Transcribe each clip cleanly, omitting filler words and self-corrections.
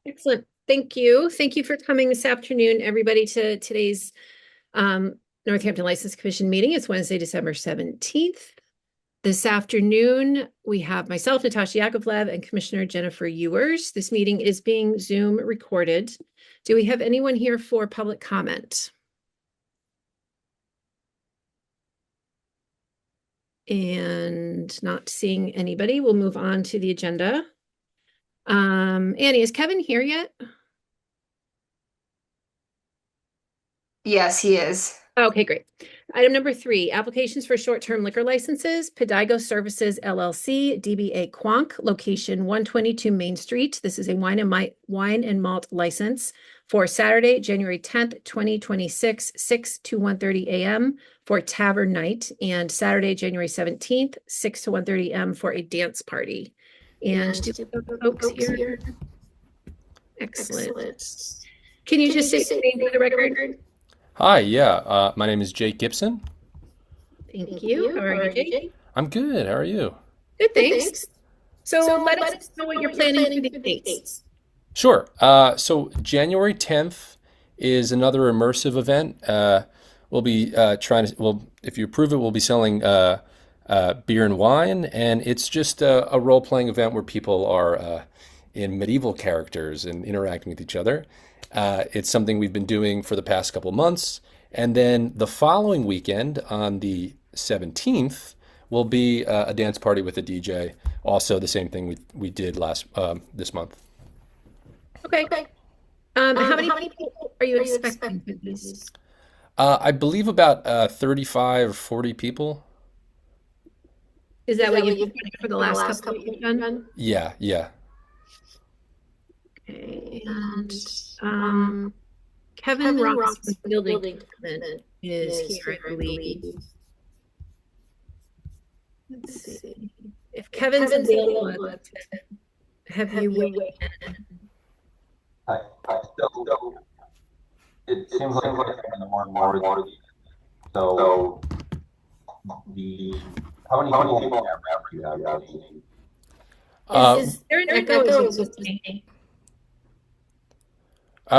Excellent. Thank you. Thank you for coming this afternoon, everybody, to today's Northampton License Commission meeting. It's Wednesday, December 17th. This afternoon, we have myself, Natasha Yakovlev, and Commissioner Jennifer Ewers. This meeting is being Zoom recorded. Do we have anyone here for public comment? And not seeing anybody, we'll move on to the agenda. Annie, is Kevin here yet? Yes, he is. Okay, great. Item number 3, applications for short-term liquor licenses, Pedigo Services LLC, DBA Quonk, location 122 Main Street. This is a wine and malt license for Saturday, January 10th, 2026, 6 to 1:30 a.m. for tavern night, and Saturday, January 17th, 6 to 1:30 a.m. for a dance party. And do we have folks here? Excellent. Can you just say your name for the record? Hi, yeah. My name is Jake Gibson. Thank you. How are you, Jake? I'm good. How are you? Good, thanks. So let us know what you're planning for the dates. Sure. So January 10th is another immersive event. We'll be if you approve it, we'll be selling beer and wine, and it's just a role-playing event where people are in medieval characters and interacting with each other. It's something we've been doing for the past couple of months. And then the following weekend on the 17th will be a dance party with a DJ. Also the same thing we did this month. Okay. How many people are you expecting for this? I believe about 35 or 40 people. Is that what you've been doing for the last couple you've done? Yeah. Okay. And Kevin Ross with building department is here, I believe. Let's see. If Kevin's available, have you waited? I still, it seems like we're more and more. So, how many people do you have? Is there an echo? Is it listening?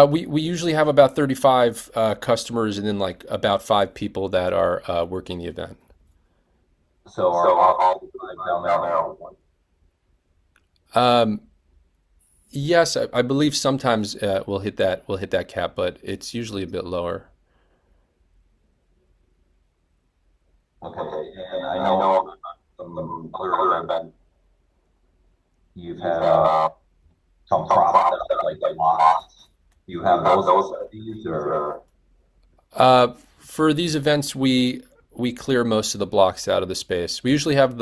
We usually have about 35 customers and then like about 5 people that are working the event. So are all down there? Yes, I believe sometimes we'll hit that cap, but it's usually a bit lower. Okay, and I know some other events you've had some process like lots. You have those these or For these events, we clear most of the blocks out of the space. We usually have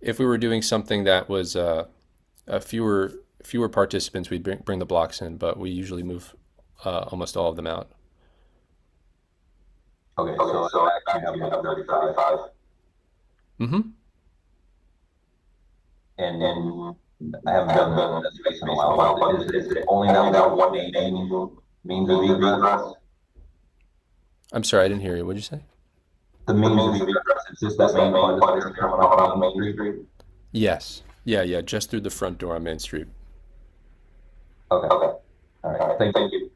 if we were doing something that was a fewer participants, we'd bring the blocks in, but we usually move almost all of them out. Okay, so actually you have 35. Mm-hmm. And I haven't done this space in a while. Is it only that one means of egress? I'm sorry, I didn't hear you. What'd you say? The means of egress, it's just that main one that's coming up on Main Street? Yes. Yeah, just through the front door on Main Street. Okay. All right. Thank you.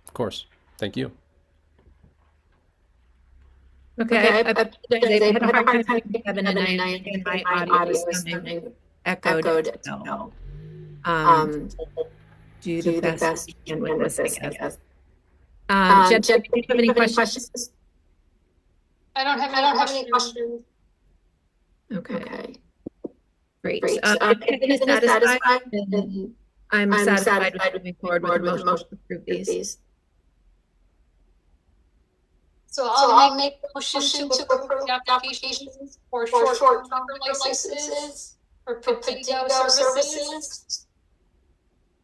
Of course. Thank you. Okay, I had a hard time with Kevin, and my audio is sounding echoed. So, do the best you can with this, I guess. Jen, do you have any questions? I don't have any questions. Okay. Great. If Kevin is satisfied, then I'm satisfied with moving forward with the motion to approve these. So I'll make a motion to approve the applications for short-term licenses for Pedigo Services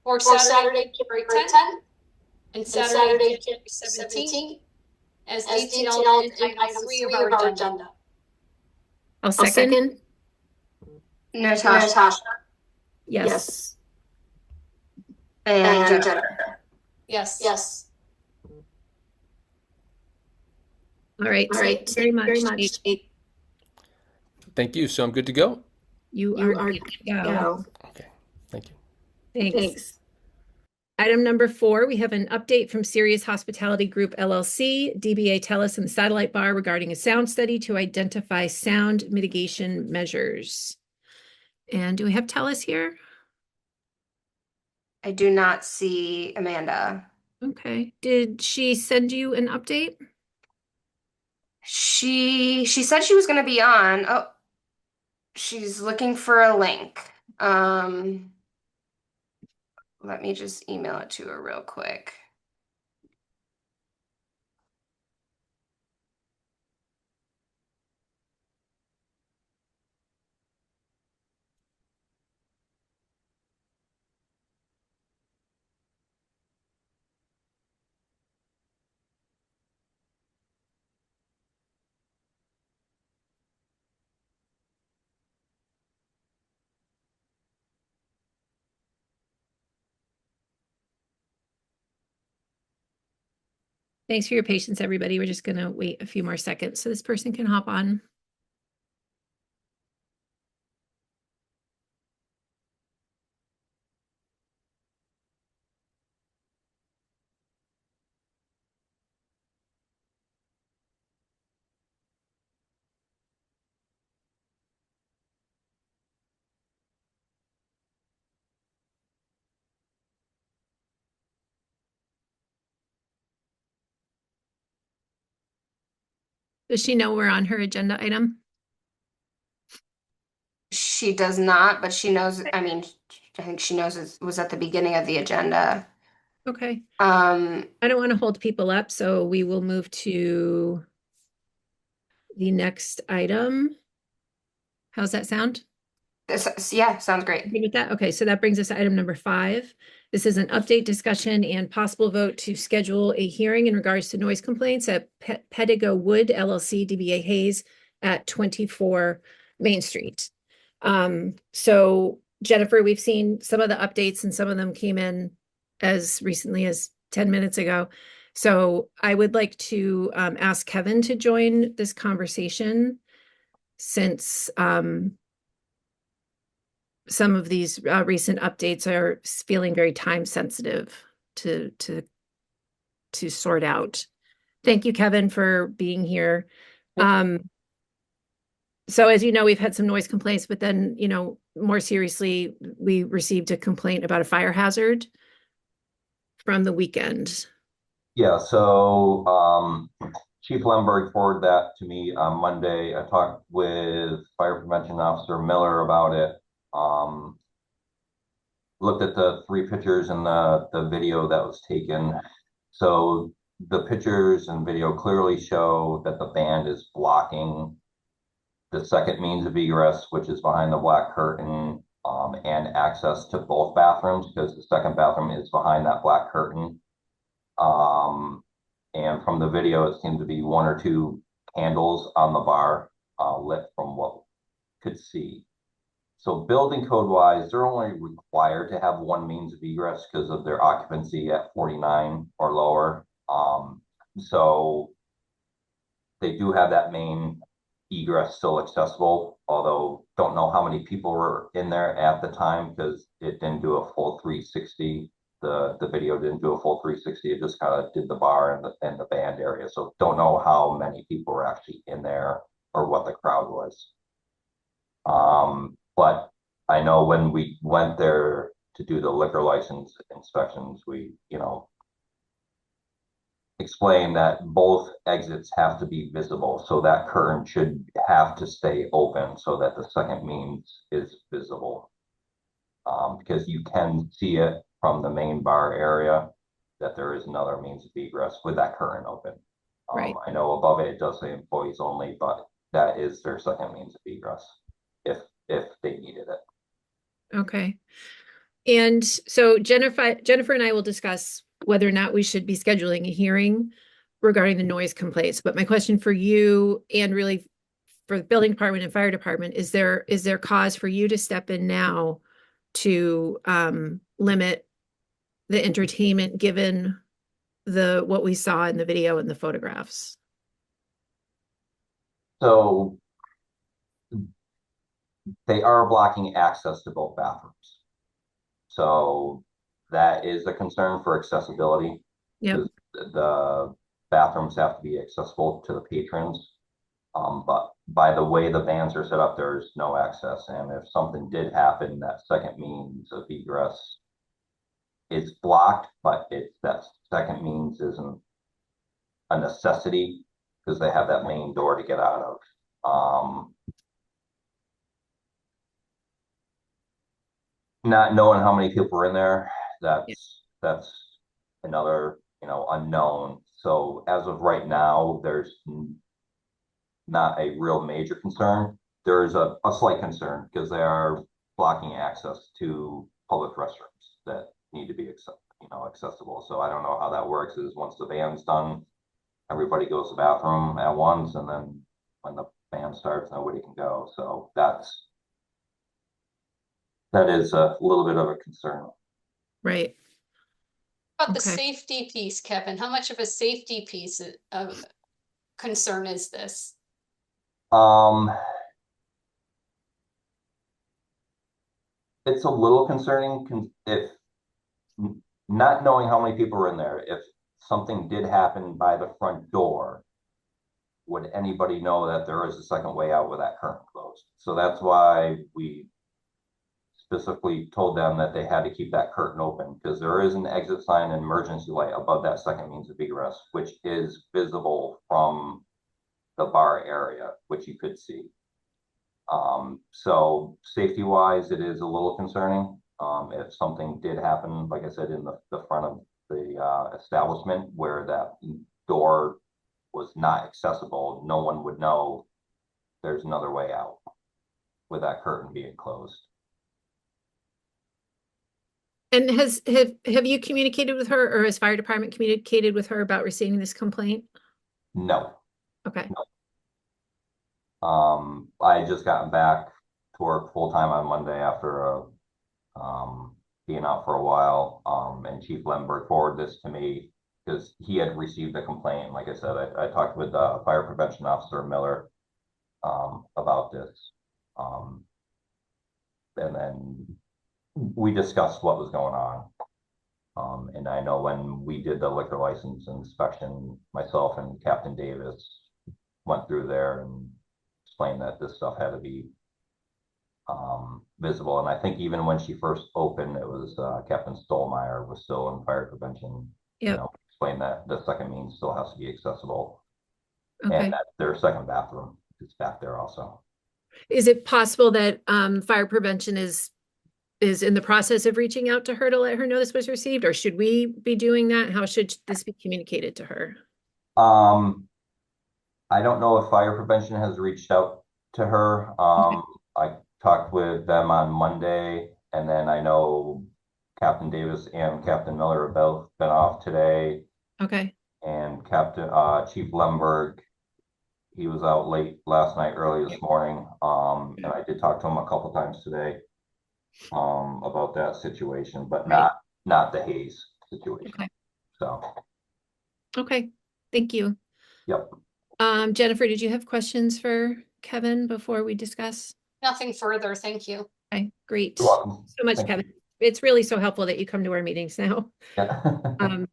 for Saturday, January 10th and Saturday, January 17th as detailed in item 3 of our agenda. I'll second. Natasha. Yes. And Jennifer. Yes. All right. Thank you very much. Thank you. So I'm good to go? You are good to go. Okay. Thank you. Thanks. Item number 4, we have an update from Sirius Hospitality Group LLC, DBA Telus and the Satellite Bar regarding a sound study to identify sound mitigation measures. And do we have Telus here? I do not see Amanda. Okay. Did she send you an update? She said she was going to be on. Oh, she's looking for a link. Let me just email it to her real quick. Thanks for your patience, everybody. We're just going to wait a few more seconds so this person can hop on. Does she know we're on her agenda item? She does not, but she knows, I mean, I think she knows it was at the beginning of the agenda. Okay. Um, I don't want to hold people up, so we will move to the next item. How's that sound? yeah, sounds great. Good with that? Okay, so that brings us to item number 5. This is an update, discussion, and possible vote to schedule a hearing in regards to noise complaints at Pedigo Wood LLC, DBA Hayes at 24 Main Street. So Jennifer, we've seen some of the updates and some of them came in as recently as 10 minutes ago. So I would like to ask Kevin to join this conversation since some of these recent updates are feeling very time sensitive to sort out. Thank you, Kevin, for being here. So as you know, we've had some noise complaints, but then, more seriously, we received a complaint about a fire hazard from the weekend. Yeah, so Chief Lemberg forwarded that to me on Monday. I talked with Fire Prevention Officer Miller about it. Looked at the 3 pictures and the video that was taken. So the pictures and video clearly show that the band is blocking the second means of egress, which is behind the black curtain, and access to both bathrooms because the second bathroom is behind that black curtain. And from the video, it seemed to be 1 or 2 candles on the bar lit from what could see. So building code wise, they're only required to have 1 means of egress because of their occupancy at 49 or lower. So they do have that main egress still accessible, although don't know how many people were in there at the time because it didn't do a full 360. The video didn't do a full 360. It just kind of did the bar and the band area. So don't know how many people were actually in there or what the crowd was. But I know when we went there to do the liquor license inspections, we, explained that both exits have to be visible. So that curtain should have to stay open so that the second means is visible. Because you can see it from the main bar area that there is another means of egress with that curtain open. Right. I know above it does say employees only, but that is their second means of egress if they needed it. Okay. And so Jennifer and I will discuss whether or not we should be scheduling a hearing regarding the noise complaints. But my question for you and really for the building department and fire department, is there cause for you to step in now to limit the entertainment given what we saw in the video and the photographs? So they are blocking access to both bathrooms. So that is a concern for accessibility. Yep. Because the bathrooms have to be accessible to the patrons. But by the way the vans are set up, there's no access. And if something did happen, that second means of egress is blocked, but that second means isn't a necessity because they have that main door to get out of. Not knowing how many people are in there, that's another, unknown. So as of right now, there's not a real major concern. There's a slight concern because they are blocking access to public restrooms that need to be accessible. So I don't know how that works. Is once the band's done, everybody goes to the bathroom at once, and then when the band starts, nobody can go. So that is a little bit of a concern. Right. About the Okay. safety piece, Kevin, how much of a safety piece of concern is this? It's a little concerning if not knowing how many people are in there. If something did happen by the front door, would anybody know that there is a second way out with that curtain closed? So that's why we specifically told them that they had to keep that curtain open because there is an exit sign and emergency light above that second means of egress, which is visible from the bar area, which you could see. So safety wise, it is a little concerning. If something did happen, like I said, in the front of the establishment where that door was not accessible, no one would know there's another way out with that curtain being closed. And have you communicated with her, or has fire department communicated with her about receiving this complaint? No. Okay. I had just gotten back to work full time on Monday after being out for a while. And Chief Lemberg forwarded this to me because he had received a complaint. Like I said, I talked with Fire Prevention Officer Miller about this. And then we discussed what was going on. And I know when we did the liquor license inspection, myself and Captain Davis went through there and explained that this stuff had to be visible. And I think even when she first opened, it was Captain Stolmeyer was still in fire prevention. Yep. Explained that the second means still has to be accessible. Okay. And that their second bathroom is back there also. Is it possible that fire prevention is in the process of reaching out to her to let her know this was received, or should we be doing that? How should this be communicated to her? I don't know if fire prevention has reached out to her. I talked with them on Monday, and then I know Captain Davis and Captain Miller have both been off today. Okay. And Chief Lemberg, he was out late last night, early this morning. And I did talk to him a couple times today about that situation, but not the haze situation. Okay. So. Okay. Thank you. Yep. Jennifer, did you have questions for Kevin before we discuss? Nothing further, thank you. Okay, great. You're welcome. So much, Thank Kevin. It's really so helpful that you come to our meetings now. Yeah.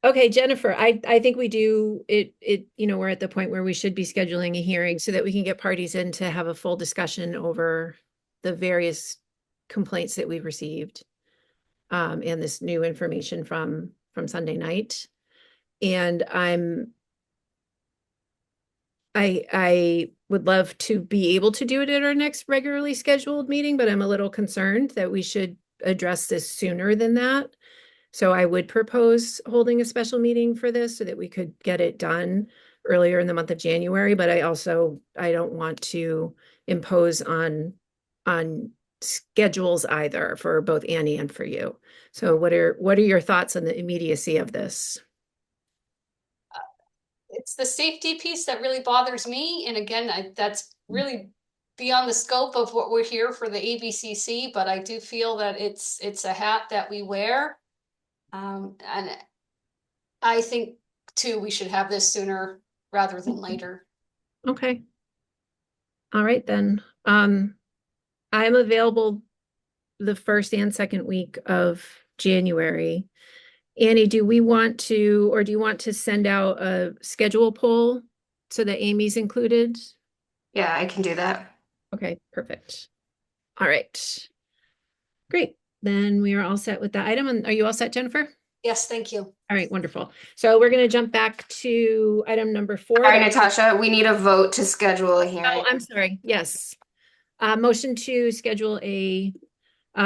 Okay, Jennifer, I think we do it, we're at the point where we should be scheduling a hearing so that we can get parties in to have a full discussion over the various complaints that we've received and this new information from Sunday night. And I would love to be able to do it at our next regularly scheduled meeting, but I'm a little concerned that we should address this sooner than that. So I would propose holding a special meeting for this so that we could get it done earlier in the month of January. But I don't want to impose on schedules either for both Annie and for you. So what are your thoughts on the immediacy of this? It's the safety piece that really bothers me. And again, that's really beyond the scope of what we're here for the ABCC, but I do feel that it's a hat that we wear. And I think too, we should have this sooner rather than later. Okay. All right, then. I'm available the first and second week of January. Annie, do we want to, or do you want to send out a schedule poll so that Amy's included? Yeah, I can do that. Okay, perfect. All right. Great. Then we are all set with that item. And are you all set, Jennifer? Yes, thank you. All right, wonderful. So we're going to jump back to item number 4. All right, That's- Natasha, we need a vote to schedule a hearing. Oh, I'm sorry. Yes. Motion to schedule a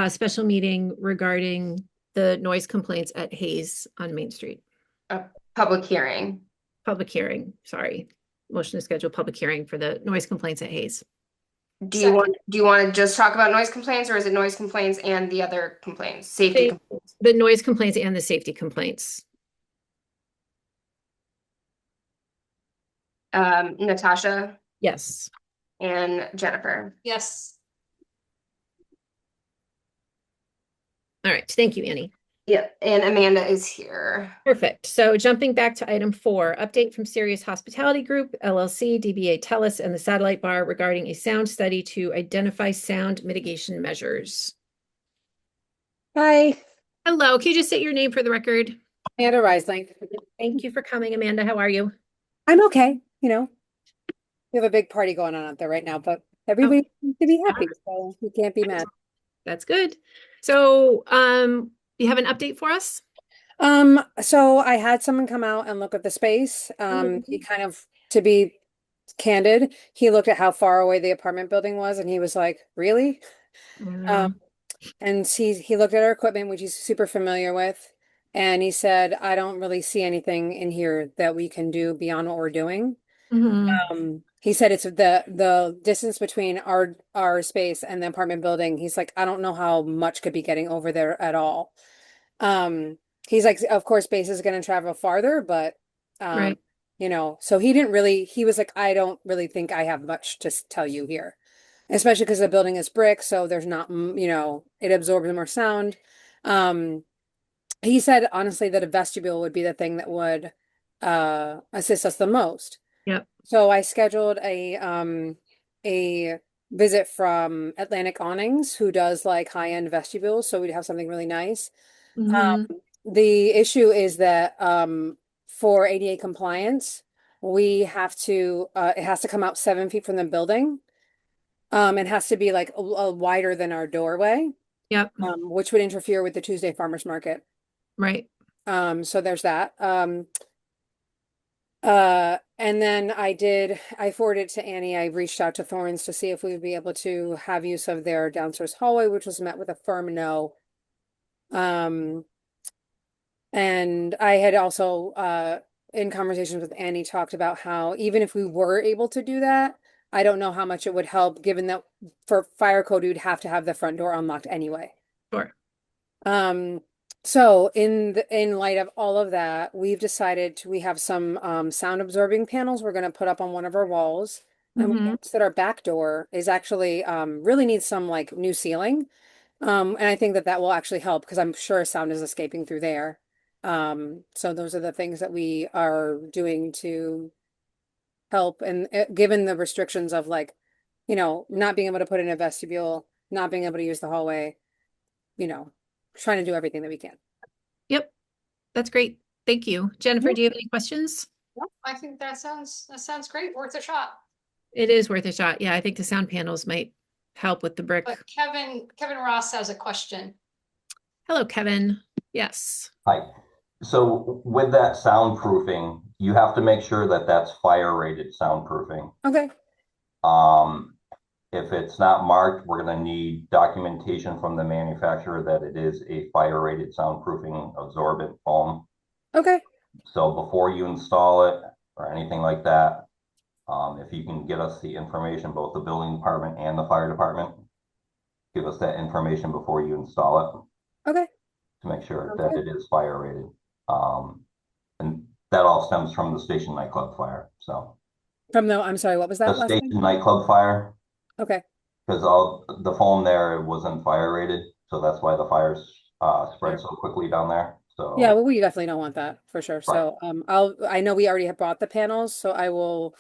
special meeting regarding the noise complaints at Hayes on Main Street. A public hearing. Public hearing, sorry. Motion to schedule public hearing for the noise complaints at Hayes. Do you want to just talk about noise complaints, or is it noise complaints and the other complaints, safety complaints? The noise complaints and the safety complaints. Natasha Yes. and Jennifer. Yes. All right. Thank you, Annie. Yep, and Amanda is here. Perfect. So jumping back to item 4, update from Sirius Hospitality Group, LLC, DBA Telus, and the Satellite Bar regarding a sound study to identify sound mitigation measures. Hi, Hello. Can you just state your name for the record? Amanda Risling. Thank you for coming, Amanda. How are you? I'm okay, you know. We have a big party going on out there right now, but everybody seems to be happy, so we can't be mad. That's good. So, you have an update for us? So I had someone come out and look at the space. He kind of, to be candid, he looked at how far away the apartment building was and he was like, really? And he looked at our equipment, which he's super familiar with, and he said, I don't really see anything in here that we can do beyond what we're doing. He said it's the distance between our space and the apartment building. He's like, I don't know how much could be getting over there at all. He's like, of course, space is going to travel farther, but Right. you know, so he was like, I don't really think I have much to tell you here, especially because the building is brick, so there's not, you know, it absorbs more sound. He said honestly that a vestibule would be the thing that would assist us the most. Yep. So I scheduled a visit from Atlantic Awnings, who does like high-end vestibules, so we'd have something really nice. The issue is that for ADA compliance, we have to it has to come out 7 feet from the building. It has to be like a wider than our doorway, Yep. Which would interfere with the Tuesday farmers market. Right. So there's that. And then I forwarded it to Annie. I reached out to Thorns to see if we would be able to have use of their downstairs hallway, which was met with a firm no. And I had also, in conversations with Annie, talked about how even if we were able to do that, I don't know how much it would help, given that for fire code, you'd have to have the front door unlocked anyway. Sure. So in light of all of that, we've decided we have some sound absorbing panels we're going to put up on one of our walls. And we noticed that our back door is actually really needs some like new ceiling. And I think that will actually help because I'm sure sound is escaping through there. So those are the things that we are doing to help. And given the restrictions of like, you know, not being able to put in a vestibule, not being able to use the hallway, you know, trying to do everything that we can. Yep. That's great. Thank you. Jennifer, do you have any questions? I think that sounds great. Worth a shot. It is worth a shot. Yeah, I think the sound panels might help with the brick. But Kevin Ross has a question. Hello, Kevin. Yes. Hi. So with that soundproofing, you have to make sure that that's fire rated soundproofing. Okay. If it's not marked, we're going to need documentation from the manufacturer that it is a fire rated soundproofing absorbent foam. Okay. So before you install it or anything like that, if you can get us the information, both the building department and the fire department, give us that information before you install it. Okay. To make sure that it is fire rated. And that all stems from the station nightclub fire. So I'm sorry, what was that the last station name? nightclub fire, Okay. because all the foam there wasn't fire rated, so that's why the fires spread so quickly down there. So Yeah, well, we definitely don't want that for sure. So I know we already have bought the panels, so I will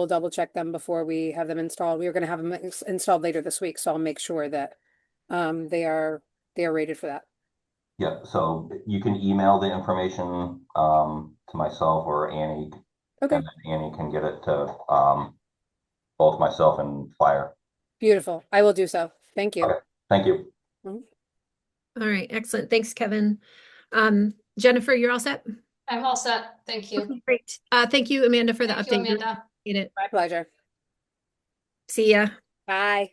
double check them before we have them installed. We are going to have them installed later this week, so I'll make sure that they are they are rated for that. Yeah, so you can email the information to myself or Annie, Okay, and then Annie can get it to both myself and fire. beautiful. I will do so. Thank you. Okay, thank you. Mhm. All right, excellent. Thanks, Kevin. Jennifer, you're all set? I'm all set. Thank you. Okay, great. Thank you, Amanda, for the Thank you, update. Amanda. Appreciate it. My pleasure. See ya. Bye.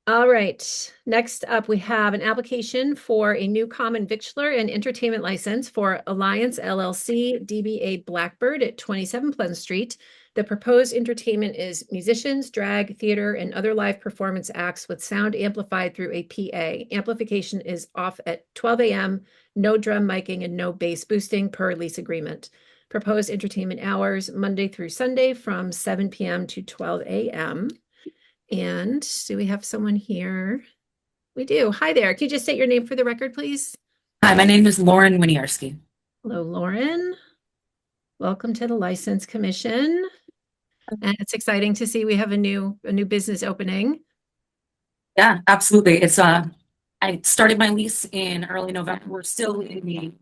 All right. Next up, we have an application for a new common victular and entertainment license for Alliance LLC DBA Blackbird at 27 Pleasant Street. The proposed entertainment is musicians, drag, theater, and other live performance acts with sound amplified through a PA. Amplification is off at 12 a.m., no drum miking and no bass boosting per lease agreement. Proposed entertainment hours Monday through Sunday from 7 p.m. to 12 a.m. And do we have someone here? We do. Hi there. Can you just state your name for the record, please? Hi, my name is Lauren Winiarski. Hello, Lauren. Welcome to the License Commission. And it's exciting to see we have a new business opening. Yeah, absolutely. It's I started my lease in early November. We're still in the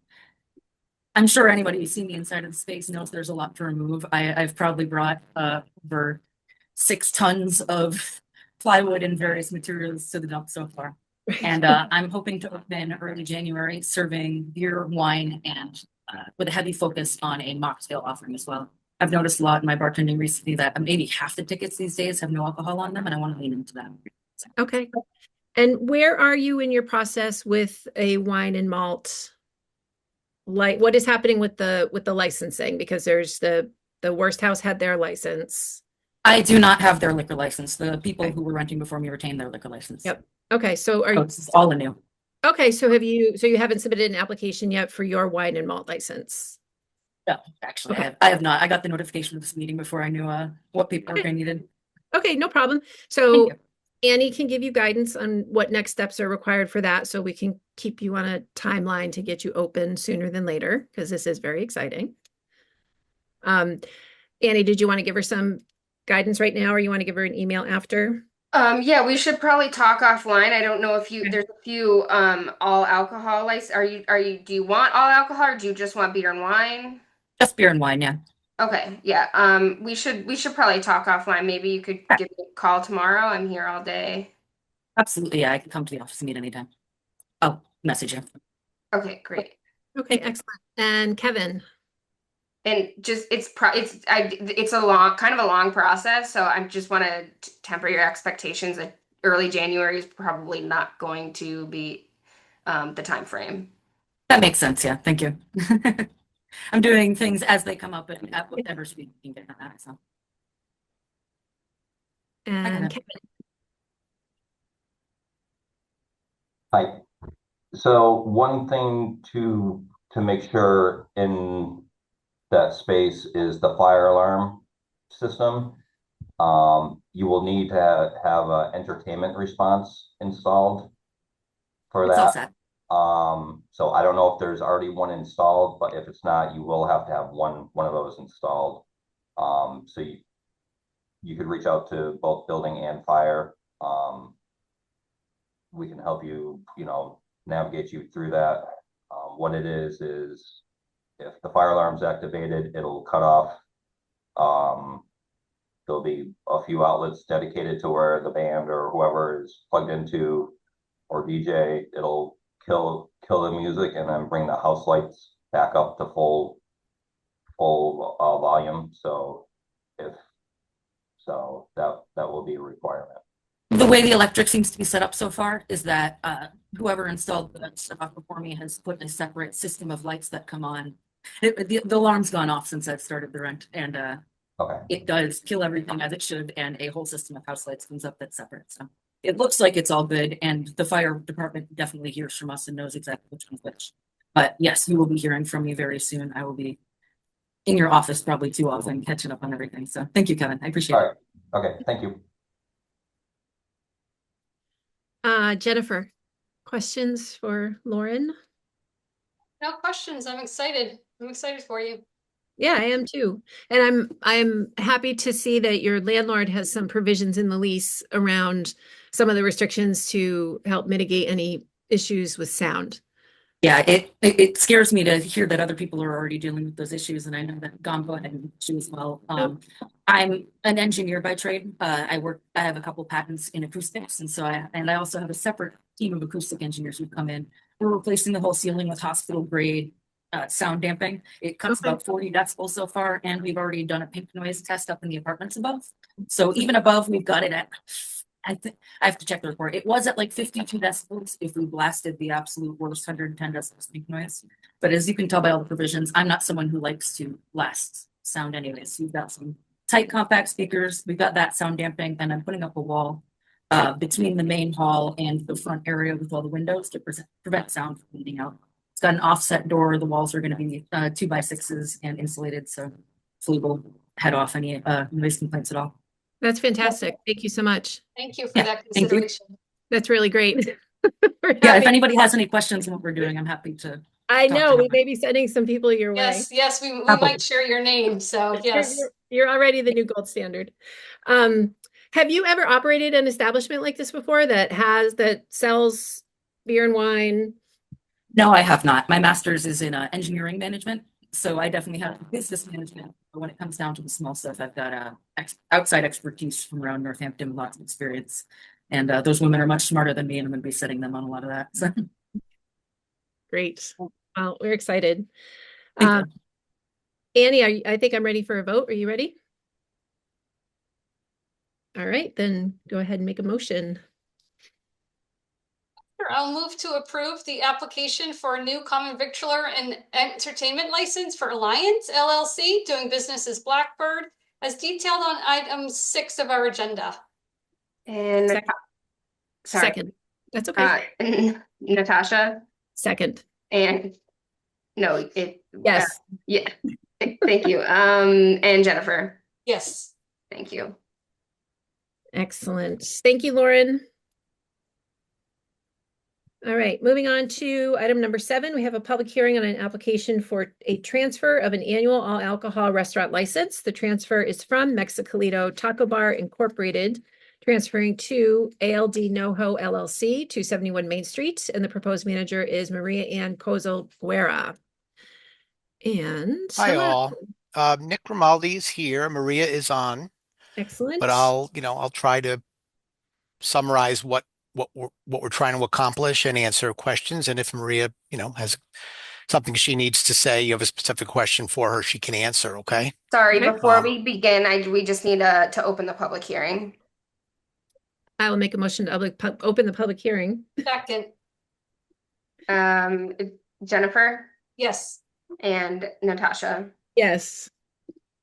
I'm sure anybody who's seen the inside of the space knows there's a lot to remove. I've probably brought over 6 tons of plywood and various materials to the dump so far. And I'm hoping to open early January, serving beer, wine, and with a heavy focus on a mocktail offering as well. I've noticed a lot in my bartending recently that maybe half the tickets these days have no alcohol on them, and I want to lean into that. Okay. And where are you in your process with a wine and malt? Like, what is happening with the licensing? Because there's the Worst House had their license. I do not have their liquor license. The people Okay. who were renting before me retained their liquor license. Yep. Okay, so are So you it's all anew. okay? So you haven't submitted an application yet for your wine and malt license? No, actually, Okay. I have not. I got the notification of this meeting before I knew what paperwork I needed. Okay, no problem. Thank So you. Annie can give you guidance on what next steps are required for that, so we can keep you on a timeline to get you open sooner than later, because this is very exciting. Annie, did you want to give her some guidance right now, or you want to give her an email after? Yeah, we should probably talk offline. I don't know if Okay. there's a few all alcohol license. Do you want all alcohol or do you just want beer and wine? Just beer and wine, yeah. Okay, yeah. We should probably talk offline. Maybe you could Yeah. give me a call tomorrow. I'm here all day. Absolutely, yeah. I can come to the office and meet anytime. I'll message you. Okay, great. Okay, Thank you. excellent. And Kevin, And just it's a long process, so I just want to temper your expectations that early January is probably not going to be the time frame. That makes sense, yeah. Thank you. I'm doing things as they come up and at whatever speed we can get that. So and it. Kevin, Hi. So one thing to make sure in that space is the fire alarm system. You will need to have an entertainment response installed for It's all that. set. So I don't know if there's already one installed, but if it's not, you will have to have one of those installed. So you could reach out to both building and fire. We can help you, navigate you through that. What it is if the fire alarm's activated, it'll cut off. There'll be a few outlets dedicated to where the band or whoever is plugged into, or DJ. It'll kill the music and then bring the house lights back up to full volume. So that will be a requirement. The way the electric seems to be set up so far is that whoever installed the stuff before me has put a separate system of lights that come on. The alarm's gone off since I've started the rent, and Okay. it does kill everything as it should, and a whole system of house lights comes up that's separate. So it looks like it's all good, and the fire department definitely hears from us and knows exactly which one's which. But yes, you will be hearing from me very soon. I will be in your office probably too often, catching up on everything. So thank you, Kevin. I appreciate All it. right. Okay. Thank you. Jennifer, questions for Lauren? No questions. I'm excited. I'm excited for you. Yeah, I am too. And I'm happy to see that your landlord has some provisions in the lease around some of the restrictions to help mitigate any issues with sound. Yeah, it scares me to hear that other people are already dealing with those issues, and I know that Gombo had an issue as well. I'm an engineer by trade. I have a couple patents in acoustics, and I also have a separate team of acoustic engineers who come in. We're replacing the whole ceiling with hospital grade sound damping. It cuts Okay. about 40 decibels so far, and we've already done a pink noise test up in the apartments above. So even above, we've got it at, I think I have to check the report. It was at like 52 decibels if we blasted the absolute worst 110 decibels pink noise. But as you can tell by all the provisions, I'm not someone who likes to blast sound anyways. We've got some tight compact speakers. We've got that sound damping, and I'm putting up a wall between the main hall and the front area with all the windows to prevent sound from leaking out. It's got an offset door. The walls are going to be 2x6s and insulated, so hopefully we'll head off any noise complaints at all. That's fantastic. Thank you so much. Thank you for Yeah, that thank you. consideration. That's really great. We're Yeah, if happy- anybody has any questions on what we're doing, I'm happy to. I talk know to we them. may be sending some people your way. Yes, we Apple. might share your name, so yes. You're already the new gold standard. Have you ever operated an establishment like this before that sells beer and wine? No, I have not. My master's is in engineering management, so I definitely have business management. But when it comes down to the small stuff, I've got outside expertise from around Northampton, lots of experience. And those women are much smarter than me, and I'm going to be setting them on a lot of that. So. Great. Well, we're excited. Thank you. Annie, I think I'm ready for a vote. Are you ready? All right, then go ahead and make a motion. Sure, I'll move to approve the application for a new common victualler and entertainment license for Alliance LLC, doing business as Blackbird, as detailed on item 6 of our agenda. And Second. sorry, Second. That's okay. Natasha Second. and no, Yes. yeah. Thank you. And Jennifer. Yes. Thank you. Excellent. Thank you, Lauren. All right, moving on to item number 7. We have a public hearing on an application for a transfer of an annual all alcohol restaurant license. The transfer is from Mexicalito Taco Bar Incorporated, transferring to ALD NoHo LLC, 271 Main Street, and the proposed manager is Maria Ann Kozel Guerra. And Hi hello. all. Nick Grimaldi is here. Maria is on, Excellent. but I'll try to summarize what we're trying to accomplish and answer questions. And if Maria, has something she needs to say, you have a specific question for her, she can answer. Okay. Sorry, Okay. before we begin, we just need to open the public hearing. I will make a motion to open the public hearing. Second. Jennifer Yes. and Natasha. Yes.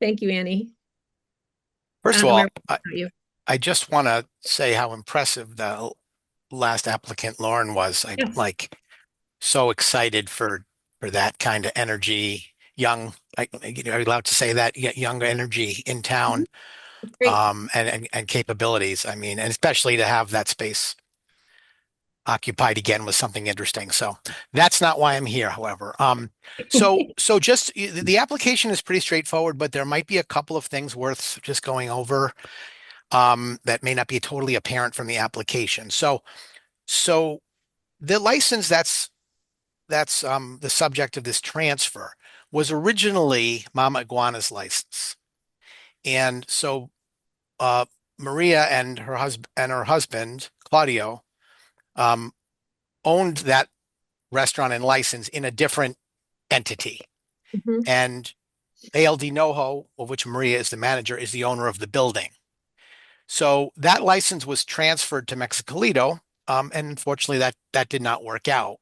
Thank you, Annie. First of all, About you. I just want to say how impressive the last applicant Lauren was. I'm Yes. like so excited for that kind of energy, young. Are you allowed to say that? Young energy in town, Great. and capabilities. I mean, and especially to have that space occupied again was something interesting. So that's not why I'm here, however. So just the application is pretty straightforward, but there might be a couple of things worth just going over that may not be totally apparent from the application. So the license that's the subject of this transfer was originally Mama Iguana's license. And so Maria and her husband Claudio owned that restaurant and license in a different entity. Mhm. And ALD NoHo, of which Maria is the manager, is the owner of the building. So that license was transferred to Mexicalito, and unfortunately that did not work out.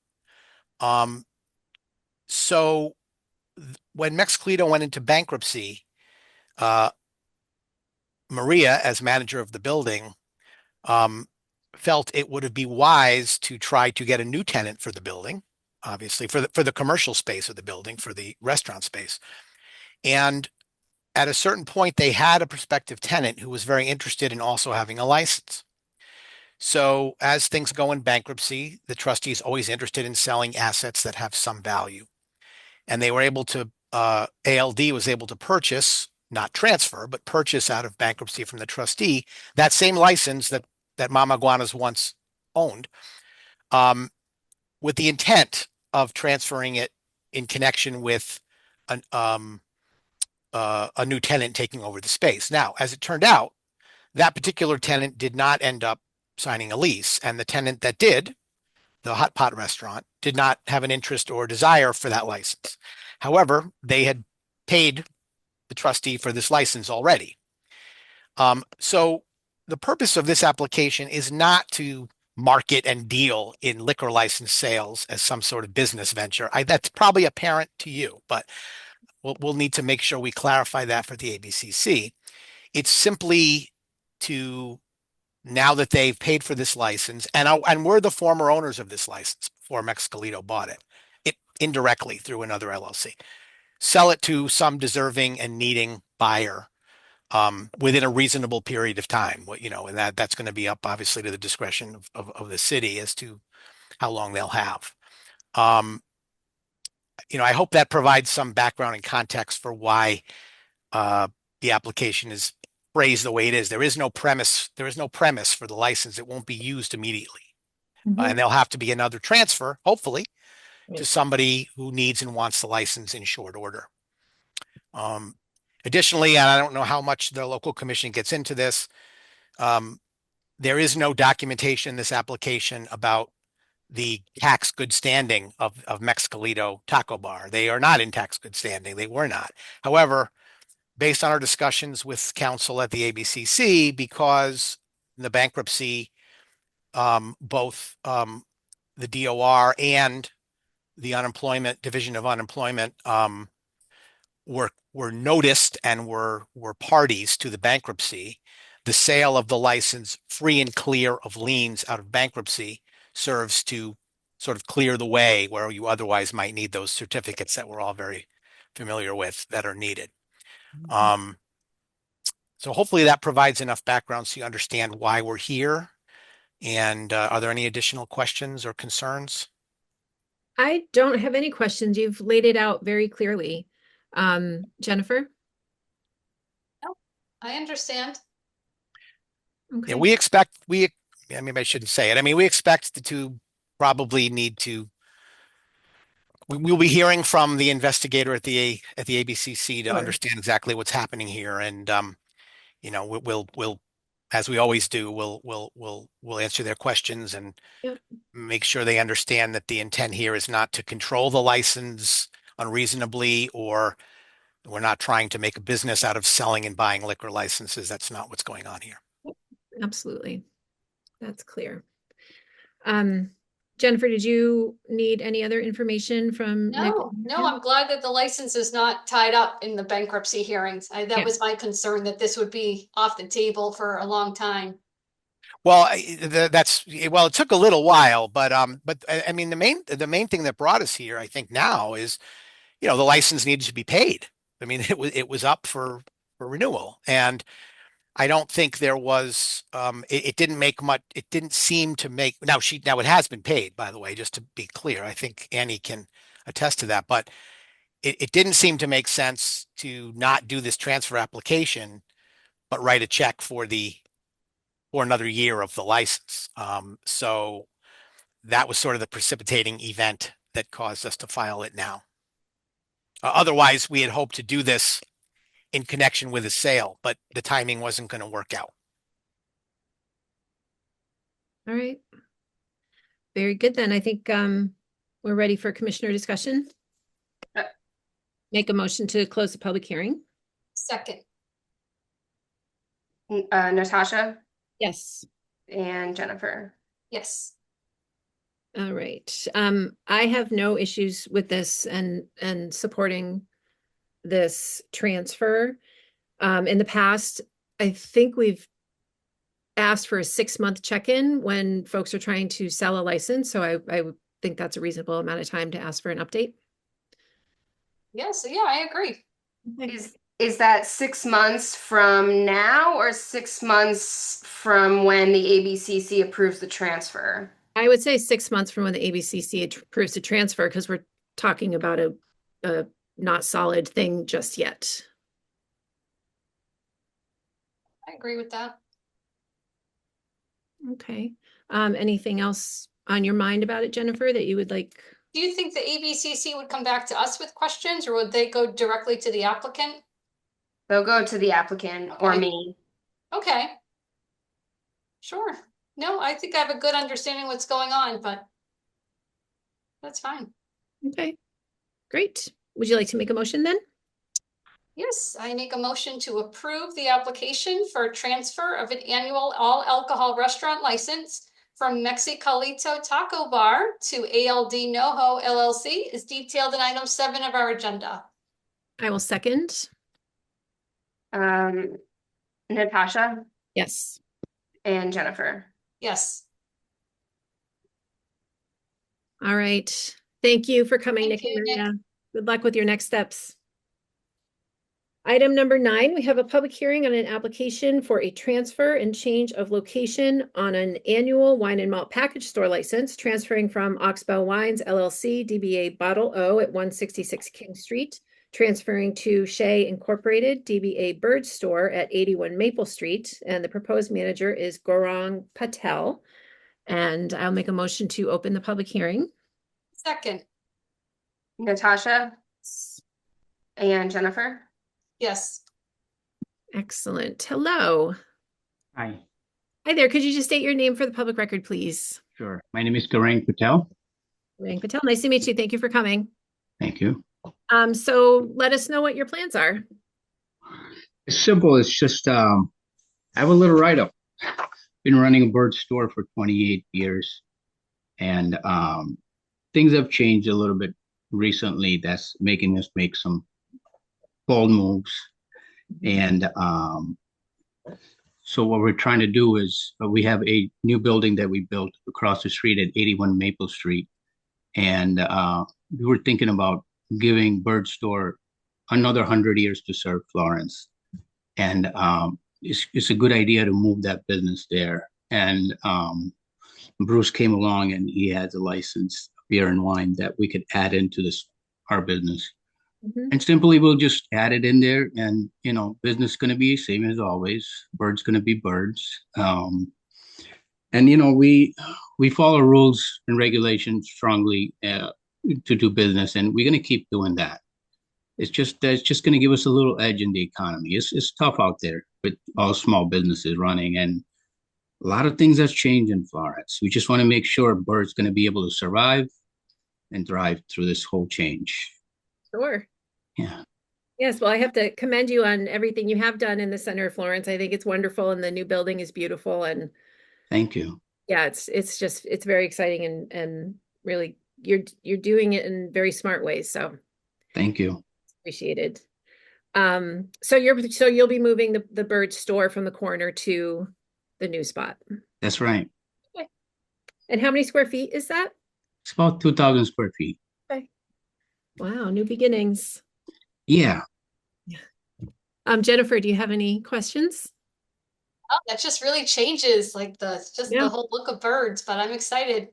So when Mexicalito went into bankruptcy, Maria, as manager of the building, felt it would be wise to try to get a new tenant for the building, obviously for the commercial space of the building, for the restaurant space. And at a certain point, they had a prospective tenant who was very interested in also having a license. So as things go in bankruptcy, the trustee is always interested in selling assets that have some value. And they were able to, ALD was able to purchase, not transfer, but purchase out of bankruptcy from the trustee, that same license that Mama Iguana's once owned. with the intent of transferring it in connection with a new tenant taking over the space. Now, as it turned out, that particular tenant did not end up signing a lease, and the tenant that did, the hot pot restaurant, did not have an interest or desire for that license. However, they had paid the trustee for this license already. So the purpose of this application is not to market and deal in liquor license sales as some sort of business venture. That's probably apparent to you, but we'll need to make sure we clarify that for the ABCC. It's simply to, now that they've paid for this license, and we're the former owners of this license before Mexicalito bought it indirectly through another LLC, sell it to some deserving and needing buyer within a reasonable period of time. And that's going to be up obviously to the discretion of the city as to how long they'll have. I hope that provides some background and context for why the application is phrased the way it is. There is no premise for the license. It won't be used immediately. And there'll have to be another transfer, hopefully, to somebody who needs and wants the license in short order. Additionally, and I don't know how much the local commission gets into this, there is no documentation in this application about the tax good standing of Mexicalito Taco Bar. They are not in tax good standing. They were not. However, based on our discussions with counsel at the ABCC, because the bankruptcy, both the DOR and the unemployment division of unemployment were noticed and were parties to the bankruptcy. The sale of the license, free and clear of liens out of bankruptcy, serves to sort of clear the way where you otherwise might need those certificates that we're all very familiar with that are needed. So hopefully that provides enough background so you understand why we're here. And are there any additional questions or concerns? I don't have any questions. You've laid it out very clearly. Jennifer? I understand. Okay. Yeah, I shouldn't say it. I mean, we expect to probably need to, we'll be hearing from the investigator at the ABCC to Sure. understand exactly what's happening here. And, we'll, as we always do, we'll answer their questions and Yep. make sure they understand that the intent here is not to control the license unreasonably, or we're not trying to make a business out of selling and buying liquor licenses. That's not what's going on here. Absolutely. That's clear. Jennifer, did you need any other information from Nick? No, I'm glad that the license is not tied up in the bankruptcy hearings. That was my concern, that this would be off the table for a long time. Well, it took a little while, but I mean, the main thing that brought us here, I think now is, the license needed to be paid. I mean, it was up for renewal, and I don't think there was, it didn't make much, it didn't seem to make, now it has been paid, by the way, just to be clear. I think Annie can attest to that, but it didn't seem to make sense to not do this transfer application, but write a check for another year of the license. So that was sort of the precipitating event that caused us to file it now. Otherwise, we had hoped to do this in connection with a sale, but the timing wasn't going to work out. All right. Very good then. I think we're ready for commissioner discussion. Make a motion to close the public hearing. Second. Natasha Yes. and Jennifer. Yes. All right. I have no issues with this and supporting this transfer. In the past, I think we've asked for a 6-month check-in when folks are trying to sell a license. So I would think that's a reasonable amount of time to ask for an update. Yes, yeah, I agree. Is that 6 months from now or 6 months from when the ABCC approves the transfer? I would say 6 months from when the ABCC approves the transfer, because we're talking about a not solid thing just yet. I agree with that. Okay. Anything else on your mind about it, Jennifer, that you would like? Do you think the ABCC would come back to us with questions, or would they go directly to the applicant? They'll go to the applicant or Okay. me. Okay. Sure. No, I think I have a good understanding what's going on, but that's fine. Okay, great. Would you like to make a motion then? Yes, I make a motion to approve the application for transfer of an annual all alcohol restaurant license from Mexicalito Taco Bar to ALD NoHo LLC is detailed in item 7 of our agenda. I will second. Natasha Yes. and Jennifer. Yes. All right. Thank you for coming, Thank Nick and you, Nick. Maria. Good luck with your next steps. Item number 9, we have a public hearing on an application for a transfer and change of location on an annual wine and malt package store license, transferring from Oxbow Wines LLC, DBA Bottle O at 166 King Street, transferring to Shea Incorporated, DBA Bird Store at 81 Maple Street, and the proposed manager is Gaurang Patel. And I'll make a motion to open the public hearing. Second. Natasha and Jennifer. Yes. Excellent. Hello. Hi, Hi there. Could you just state your name for the public record, please? sure. My name is Gaurang Patel. Gaurang Patel. Nice to meet you. Thank you for coming. Thank you. So let us know what your plans are. It's simple. It's just I have a little write-up. Been running a bird store for 28 years, and things have changed a little bit recently. That's making us make some bold moves. And so what we're trying to do is we have a new building that we built across the street at 81 Maple Street, and we were thinking about giving Bird Store another 100 years to serve Florence. And it's a good idea to move that business there. And Bruce came along and he has a license, beer and wine, that we could add into our business. And simply we'll just add it in there, and business is going to be same as always. Birds going to be birds. And we follow rules and regulations strongly to do business, and we're going to keep doing that. It's just going to give us a little edge in the economy. It's tough out there with all small businesses running, and a lot of things have changed in Florence. We just want to make sure Bird's going to be able to survive and thrive through this whole change. Sure. Yeah. Yes, well, I have to commend you on everything you have done in the center of Florence. I think it's wonderful, and the new building is beautiful. And Thank you. yeah, it's very exciting, and really you're doing it in very smart ways. So Thank you. appreciated. So you'll be moving the Bird Store from the corner to the new spot. That's right. Okay. And how many square feet is that? It's about 2,000 square feet. Okay. Wow, new beginnings. Yeah. Jennifer, do you have any questions? Oh, that just really changes the whole look of Birds, but I'm excited.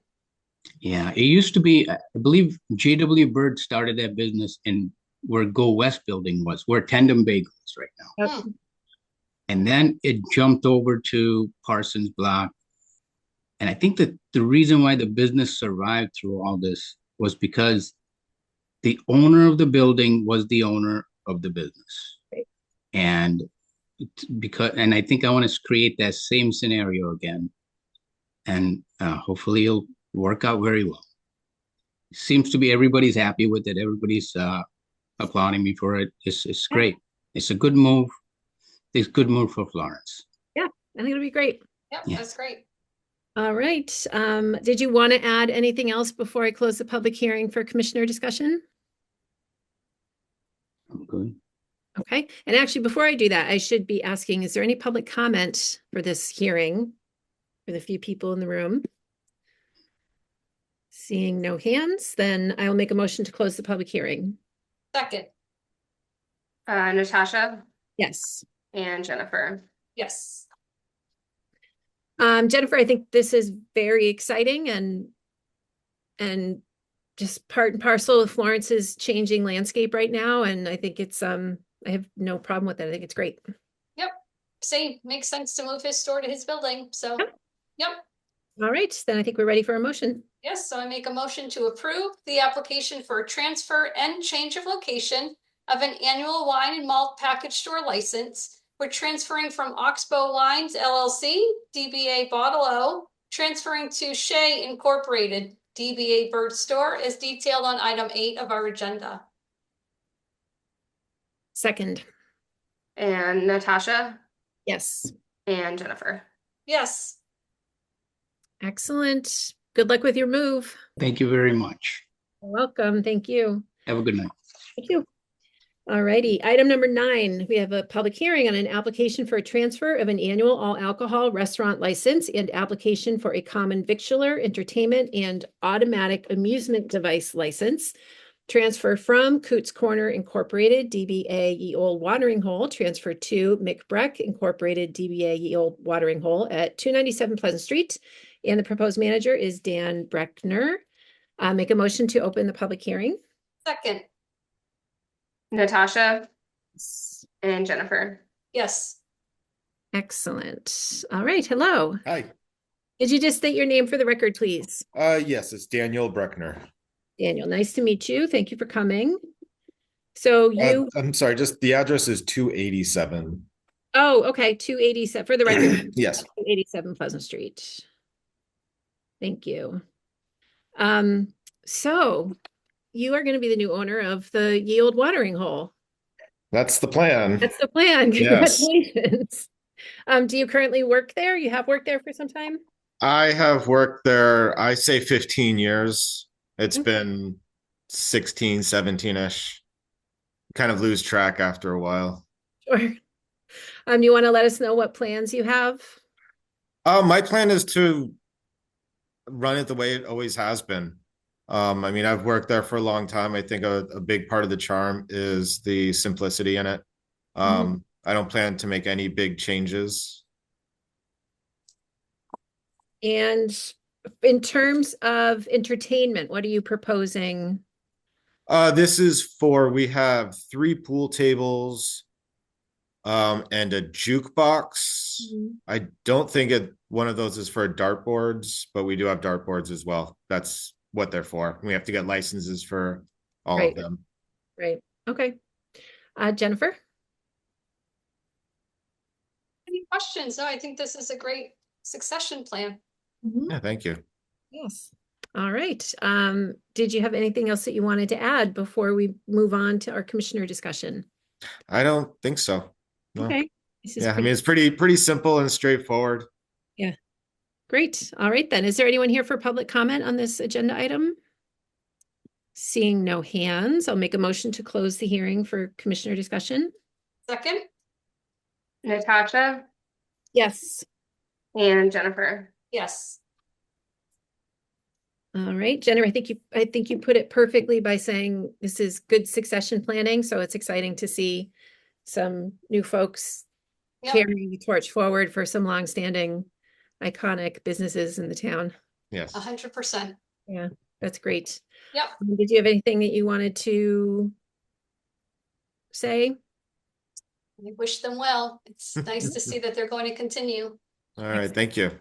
Yeah. It used to be, I believe J.W. Bird started that business in where Go West building was, where Tandem Bagel is right now. Okay. And then it jumped over to Parsons Block. And I think that the reason why the business survived through all this was because the owner of the building was the owner of the business. Right. And I think I want to create that same scenario again. And hopefully it'll work out very well. Seems to be everybody's happy with it. Everybody's applauding me for it. It's great. It's a good move. It's a good move for Florence. Yeah, I think it'll be great. Yep, Yeah. that's great. All right. Did you want to add anything else before I close the public hearing for commissioner discussion? I'm good. Okay. And actually, before I do that, I should be asking, is there any public comment for this hearing for the few people in the room? Seeing no hands, then I will make a motion to close the public hearing. Second. Natasha Yes. and Jennifer. Yes. Jennifer, I think this is very exciting and just part and parcel of Florence's changing landscape right now. And I think it's I have no problem with it. I think it's great. Yep. Same. Makes sense to move his store to his building. So, Yep. yep. All right, then I think we're ready for a motion. Yes, so I make a motion to approve the application for transfer and change of location of an annual wine and malt package store license. We're transferring from Oxbow Wines LLC, DBA Bottle O, transferring to Shea Incorporated, DBA Bird Store, as detailed on item 8 of our agenda. Second. And Natasha Yes. and Jennifer. Yes. Excellent. Good luck with your move. Thank you very much. You're welcome. Thank you. Have a good night. Thank you. All righty. Item number 9, we have a public hearing on an application for a transfer of an annual all alcohol restaurant license and application for a common victualler, entertainment, and automatic amusement device license. Transfer from Coots Corner Incorporated, DBA Ye Old Watering Hole, transfer to McBreck Incorporated, DBA Ye Old Watering Hole at 297 Pleasant Street. And the proposed manager is Dan Breckner. Make a motion to open the public hearing. Second. Natasha and Jennifer. Yes. Excellent. All right. Hello. Hi. Could you just state your name for the record, please? Yes, it's Daniel Breckner. Daniel, nice to meet you. Thank you for coming. So you, I'm sorry, just the address is 287. oh, okay, 287 for the record. Yes. 287 Pleasant Street. Thank you. So you are going to be the new owner of the Ye Old Watering Hole. That's the plan. That's the plan. Yes. Congratulations. Do you currently work there? You have worked there for some time? I have worked there, I say 15 years. It's been 16, 17-ish. Kind of lose track after a while. Sure. You want to let us know what plans you have? My plan is to run it the way it always has been. I mean, I've worked there for a long time. I think a big part of the charm is the simplicity in it. I don't plan to make any big changes. And in terms of entertainment, what are you proposing? This is we have 3 pool tables, and a jukebox. I don't think one of those is for dartboards, but we do have dartboards as well. That's what they're for. We have to get licenses for all Right. of them. Right. Okay. Jennifer? Any questions? No, I think this is a great succession plan. Yeah, thank you. Yes. All right. Did you have anything else that you wanted to add before we move on to our commissioner discussion? I don't think so. No. Okay. This is Yeah, I mean, it's pretty simple and straightforward. Yeah. Great. All right, then. Is there anyone here for public comment on this agenda item? Seeing no hands, I'll make a motion to close the hearing for commissioner discussion. Second. Natasha Yes. and Jennifer. Yes. All right, Jennifer, I think you put it perfectly by saying this is good succession planning, so it's exciting to see some new folks Yep. carrying the torch forward for some longstanding iconic businesses in the town. Yes. 100%. Yeah, that's great. Yep. Did you have anything that you wanted to say? I wish them well. It's nice to see that they're going to continue. All right, thank you.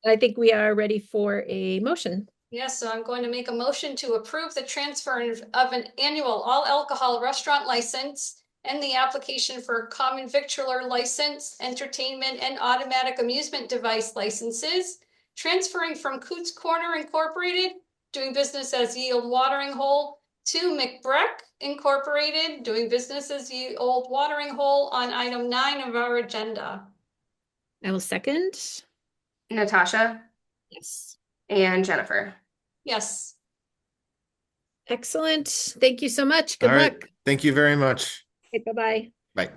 I think we are ready for a motion. Yes, so I'm going to make a motion to approve the transfer of an annual all alcohol restaurant license and the application for common victualler license, entertainment, and automatic amusement device licenses, transferring from Coots Corner Incorporated, doing business as Ye Old Watering Hole, to McBreck Incorporated, doing business as Ye Old Watering Hole on item 9 of our agenda. I will second. Natasha Yes. and Jennifer. Yes. Excellent. Thank you so much. Good All right. luck. Thank you very much. Okay, bye-bye. Bye.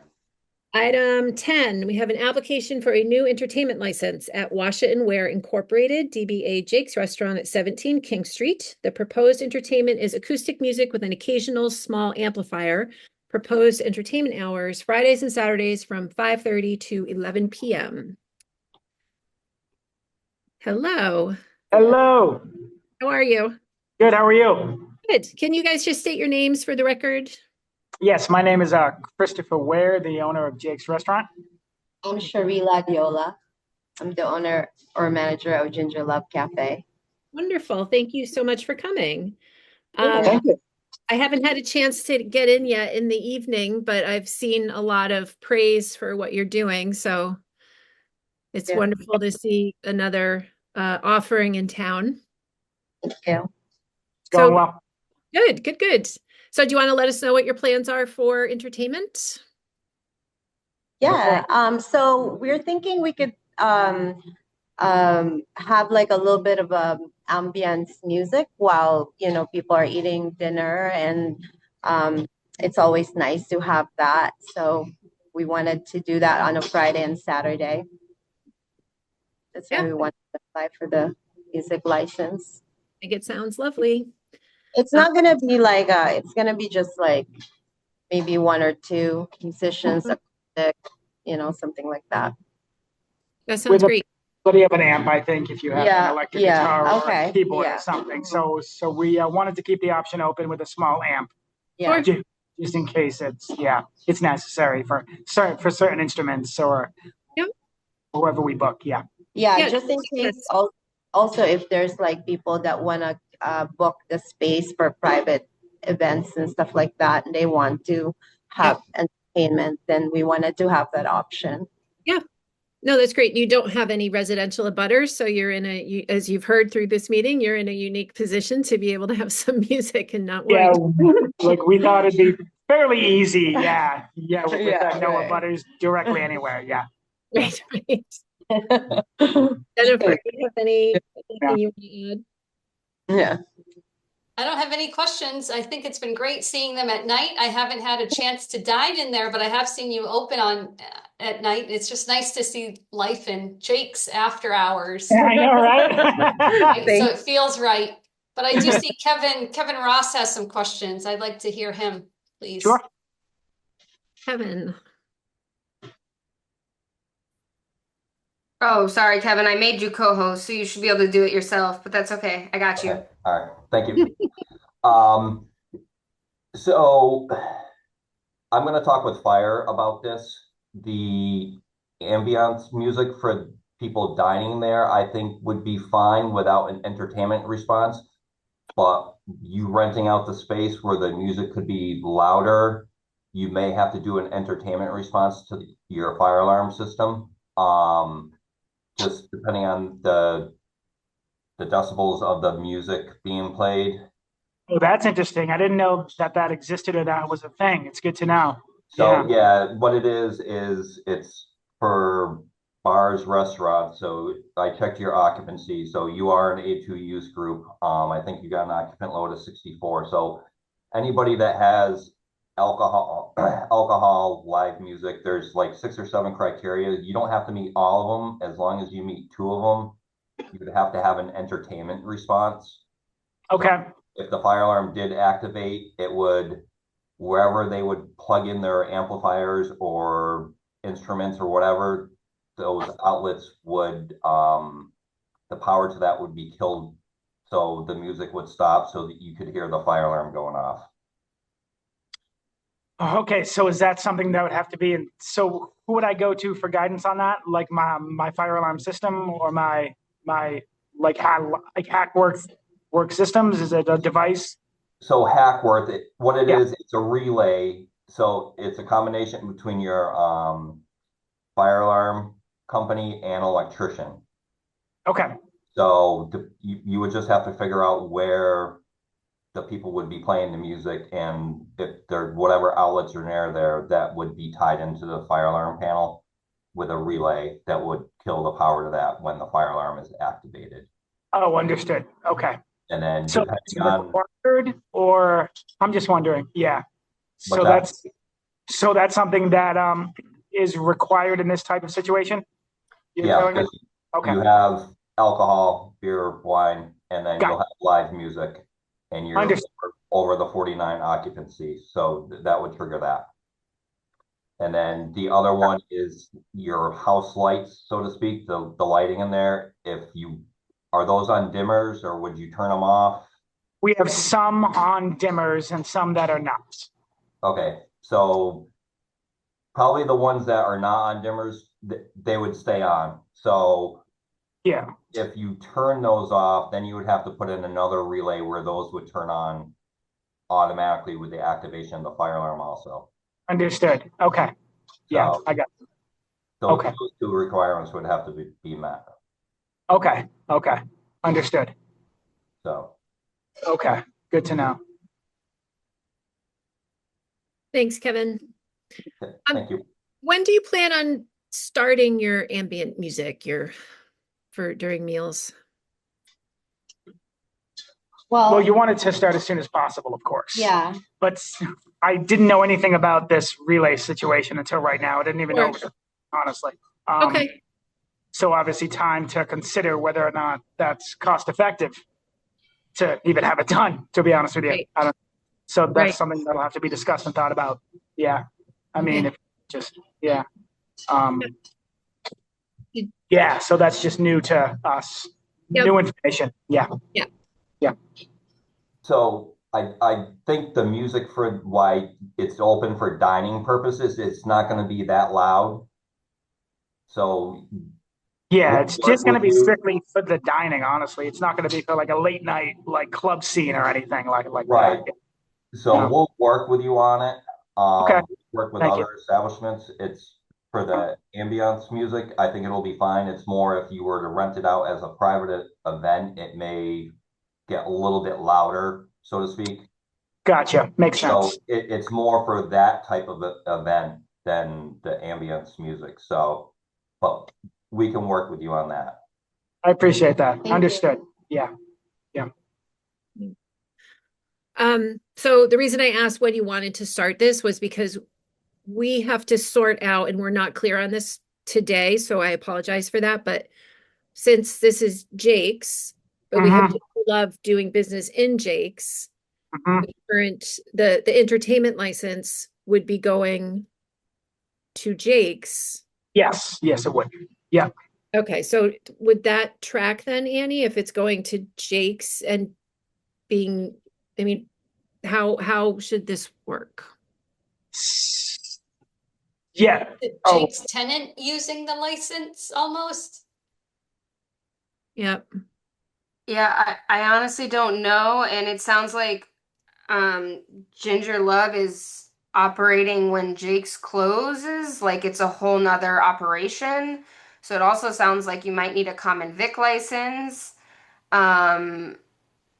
Item 10, we have an application for a new entertainment license at Washington Ware Incorporated, DBA Jake's Restaurant at 17 King Street. The proposed entertainment is acoustic music with an occasional small amplifier. Proposed entertainment hours, Fridays and Saturdays from 5:30 to 11 p.m. Hello, Hello. how are you? Good. How are you? Good. Can you guys just state your names for the record? Yes, my name is Christopher Ware, the owner of Jake's Restaurant. I'm Sharila Diola. I'm the owner or manager of Ginger Love Cafe. Wonderful. Thank you so much for coming. Thank you. I haven't had a chance to get in yet in the evening, but I've seen a lot of praise for what you're doing. So it's Yeah. wonderful to see another offering in town. Thank you. It's going So well. good, good, good. So do you want to let us know what your plans are for entertainment? Yeah. So we're thinking we could have like a little bit of ambience music while people are eating dinner, and it's always nice to have that. So we wanted to do that on a Friday and Saturday. That's why Yeah. we wanted to apply for the music license. I think it sounds lovely. It's not gonna be like it's gonna be just like maybe one or two musicians, acoustic, something like that. That sounds With a great. ability of an amp, I think, if you have Yeah, an electric yeah, guitar or okay, a keyboard yeah. or something. So we wanted to keep the option open with a small amp, Yeah. just in case it's necessary for certain instruments or Yep. whoever we book. Yeah. Yeah, Yeah, just in case. yes. Also, if there's like people that want to book the space for private events and stuff like that, and they want to have entertainment, then we wanted to have that option. Yeah. No, that's great. You don't have any residential abutters, so you're as you've heard through this meeting, you're in a unique position to be able to have some music and not worry. Yeah, like we thought it'd be fairly easy. Yeah, with Yeah, no right. butters directly anywhere. Yeah. Right, right. Jennifer, do you have anything you want to add? Yeah. I don't have any questions. I think it's been great seeing them at night. I haven't had a chance to dine in there, but I have seen you open on at night. It's just nice to see life in Jake's after hours. I know, right? So it feels right. But I do see Kevin Ross has some questions. I'd like to hear him, please. Sure. Kevin. Oh, sorry, Kevin. I made you co-host, so you should be able to do it yourself, but that's okay. I got you. Okay. All right. Thank you. So I'm going to talk with Fire about this. The ambiance music for people dining there, I think would be fine without an entertainment response. But you renting out the space where the music could be louder, you may have to do an entertainment response to your fire alarm system. Just depending on the decibels of the music being played. Oh, that's interesting. I didn't know that existed or that was a thing. It's good to know. So yeah, what it is it's for bars, restaurants. So I checked your occupancy. So you are an A2 use group. I think you got an occupant load of 64. So anybody that has alcohol, live music, there's like 6 or 7 criteria. You don't have to meet all of them. As long as you meet 2 of them, you would have to have an entertainment response. Okay. So if the fire alarm did activate, it would, wherever they would plug in their amplifiers or instruments or whatever, those outlets would, the power to that would be killed. So the music would stop so that you could hear the fire alarm going off. Okay, so is that something that would have to be in? So who would I go to for guidance on that? Like my fire alarm system or my hack work systems? Is it a device? So Hackworth, what it is, it's a relay. So it's a combination between your fire alarm company and electrician. Okay. So you would just have to figure out where the people would be playing the music, and if there whatever outlets are near there, that would be tied into the fire alarm panel with a relay that would kill the power to that when the fire alarm is activated. Oh, understood. Okay. And then So depending on required, or I'm just wondering. Yeah. So what's that's something that is required in this type of situation. yeah, Okay. you have alcohol, beer, wine, and then Got you'll have live music, and you're Understood. over the 49 occupancy, so that would trigger that. And then the other one is your house lights, so to speak, the lighting in there. Are those on dimmers, or would you turn them off? We have some on dimmers and some that are not. Okay, so probably the ones that are not on dimmers, they would stay on. So Yeah, if you turn those off, then you would have to put in another relay where those would turn on automatically with the activation of the fire alarm also. understood. Okay. Yeah, So I got it. those, Okay. those two requirements would have to be met. Okay. Okay. Understood. So Okay. Good to know. Thanks, Kevin. thank you. When do you plan on starting your ambient music, during meals? Well, you want it to start as soon as possible, of course. Yeah. But I didn't know anything about this relay situation until right now. I didn't even know, honestly. Okay. So obviously time to consider whether or not that's cost effective to even have it done, to be honest with you. Right. So that's Right. something that'll have to be discussed and thought about. Yeah. I mean, Okay. if just, yeah. Did- Yeah, so that's just new to us. Yep. New information. Yeah. Yeah. Yeah. So I think the music for why it's open for dining purposes, it's not going to be that loud. So Yeah, we'll it's work just going to with be you. strictly for the dining, honestly. It's not going to be for like a late night, like club scene or anything like Right. that. So Yeah. we'll work with you on it. Okay. Work with Thank other establishments. It's for the ambience music. I think it'll be fine. It's more if you were to rent it out as a private event, it may get a little bit louder, so to speak. Gotcha. Makes So sense. it's more for that type of event than the ambience music. So, but we can work with you on that. I appreciate that. Thank you. Understood. Yeah. So the reason I asked when you wanted to start this was because we have to sort out, and we're not clear on this today, so I apologize for that. But since this is Jake's, but we have Mhm. people love doing business in Jake's, Mhm. the entertainment license would be going to Jake's. Yes. Yes, it would. Yeah. Okay, so would that track then, Annie, if it's going to Jake's and being, I mean, how should this work? Yeah. Oh, Jake's tenant using the license almost? Yep. Yeah, I honestly don't know, and it sounds like Ginger Love is operating when Jake's closes, like it's a whole nother operation. So it also sounds like you might need a common vic license. Um,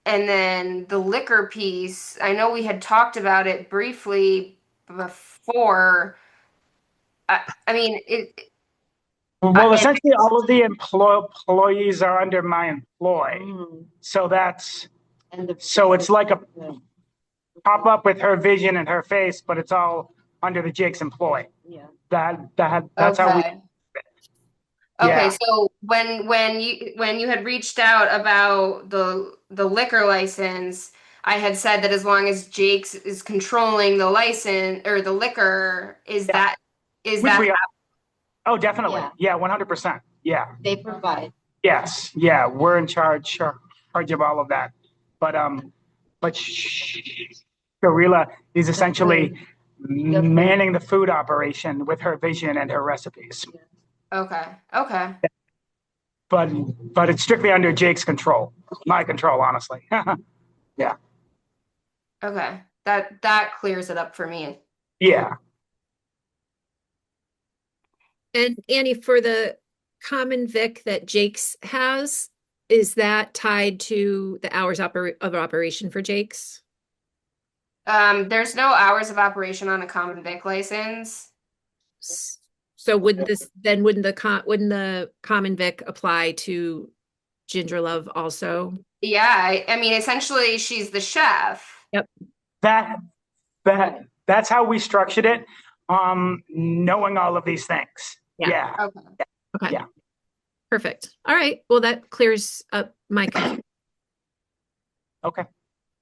and then the liquor piece, I know we had talked about it briefly before. I mean, well, I, essentially, all of the employees are under my employ. So that's, so it's like a pop up with her vision and her face, but it's all under the Jake's employ. Yeah. That's how we. okay. Okay, Yeah. so when you had reached out about the liquor license, I had said that as long as Jake's is controlling the license or the liquor, is Yeah. that is Which that we are. Oh, definitely. Yeah. Yeah, 100%. Yeah. They provide. Yes. Yeah, we're in charge of all of that. But Gorilla is essentially manning the food operation with her vision and her recipes. okay? Okay. But it's strictly under Jake's control, my control, honestly. Yeah. Okay. That clears it up for me. Yeah. And Annie, for the common vic that Jake's has, is that tied to the hours of operation for Jake's? There's no hours of operation on a common vic license. So wouldn't the common vic apply to Ginger Love also? Yeah, I mean, essentially, she's the chef. Yep. That's how we structured it. Knowing all of these things. Yeah. Yeah. Okay. Okay. Yeah. Perfect. All right. Well, that clears up my confusion. Okay.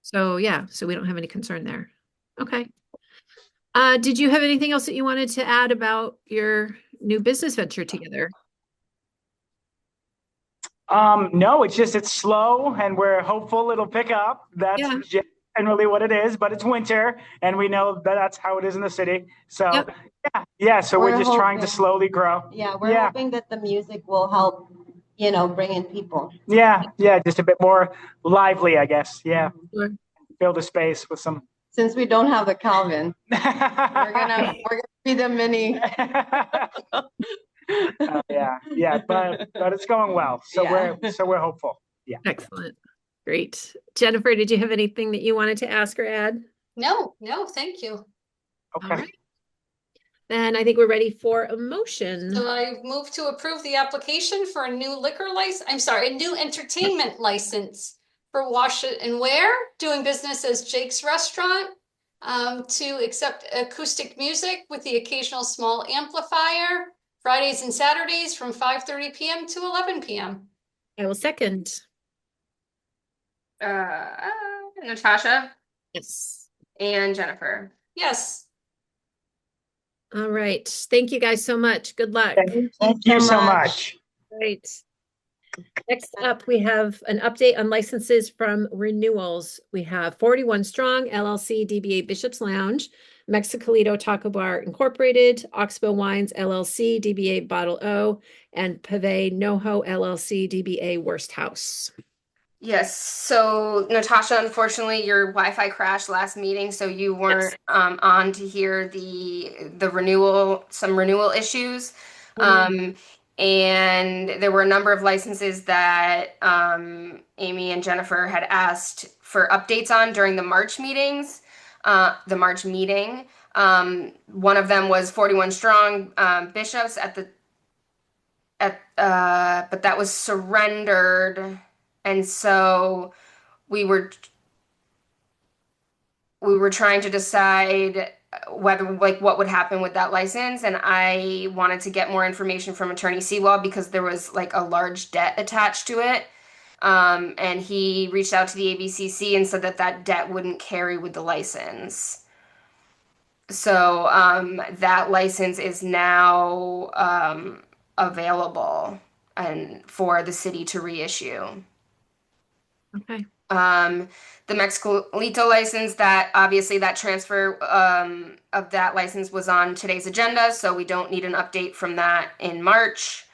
So yeah, so we don't have any concern there. Okay. Did you have anything else that you wanted to add about your new business venture together? No, it's slow and we're hopeful it'll pick up. That's Yeah. generally what it is, but it's winter and we know that that's how it is in the city. So Yep. yeah. So we're We're just trying to hoping- slowly grow. Yeah, we're hoping that the music will help, bring in people. Yeah. Just a bit more lively, I guess. Yeah. Sure. Fill the space with some. Since we don't have the Calvin, we're gonna be the mini. Yeah, but it's going well. So Yeah. we're hopeful. Yeah. Excellent. Great. Jennifer, did you have anything that you wanted to ask or add? No, thank you. All Okay. right. Then I think we're ready for a motion. So I move to approve the application for a new a new entertainment license for Wash It and Wear, doing business as Jake's Restaurant, to accept acoustic music with the occasional small amplifier, Fridays and Saturdays from 5:30 p.m. to 11 p.m. I will second. Natasha Yes. and Jennifer. Yes. All right. Thank you guys so much. Good luck. Thank you so much. Great. Next up, we have an update on licenses from renewals. We have 41 Strong LLC, DBA Bishop's Lounge, Mexicalito Taco Bar Incorporated, Oxbow Wines LLC, DBA Bottle O, and Pave NoHo LLC, DBA Worst House. Yes, so Natasha, unfortunately, your Wi-Fi crashed last meeting, so you weren't on to hear the some renewal issues. And there were a number of licenses that Amy and Jennifer had asked for updates on during the March meetings, the March meeting. One of them was 41 Strong Bishops but that was surrendered. And so we were trying to decide whether what would happen with that license, and I wanted to get more information from Attorney Sewell because there was a large debt attached to it. And he reached out to the ABCC and said that debt wouldn't carry with the license. So that license is now available and for the city to reissue. Okay. The Mexicalito license, that obviously that transfer of that license was on today's agenda, so we don't need an update from that in March.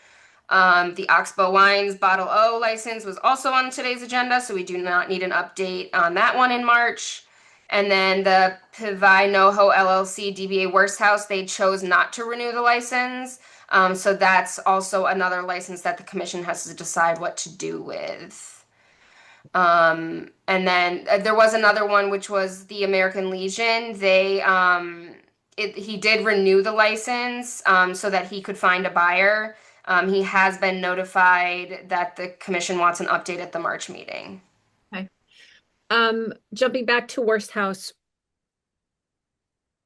The Oxbow Wines Bottle O license was also on today's agenda, so we do not need an update on that one in March. And then the Pivai NoHo LLC DBA Worst House, they chose not to renew the license. So that's also another license that the commission has to decide what to do with. And then there was another one, which was the American Legion. He did renew the license so that he could find a buyer. He has been notified that the commission wants an update at the March meeting. Okay. Jumping back to Worst House.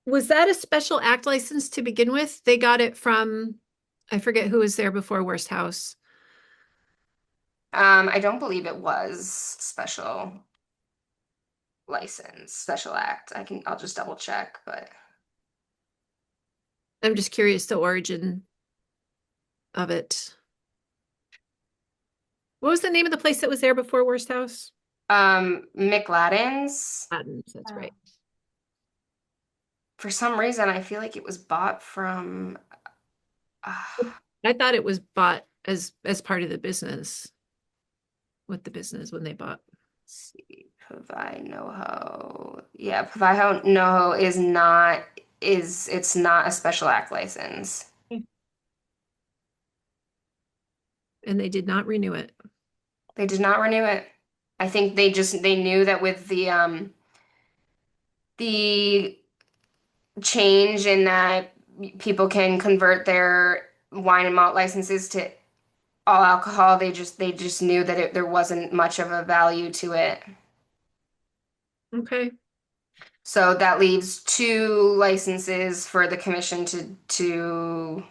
Was that a special act license to begin with? They got it from, I forget who was there before Worst House. I don't believe it was special license, special act. I'll just double check, but I'm just curious the origin of it. What was the name of the place that was there before Worst House? McLadden's. That's right. For some reason, I feel like it was bought from. I thought it was bought as part of the business. With the business when they bought. Let's see, Pavai NoHo. Yeah, Pavai NoHo it's not a special act license. And they did not renew it. They did not renew it. I think they knew that with the change in that people can convert their wine and malt licenses to all alcohol, they just knew that there wasn't much of a value to it. Okay. So that leaves 2 licenses for the commission to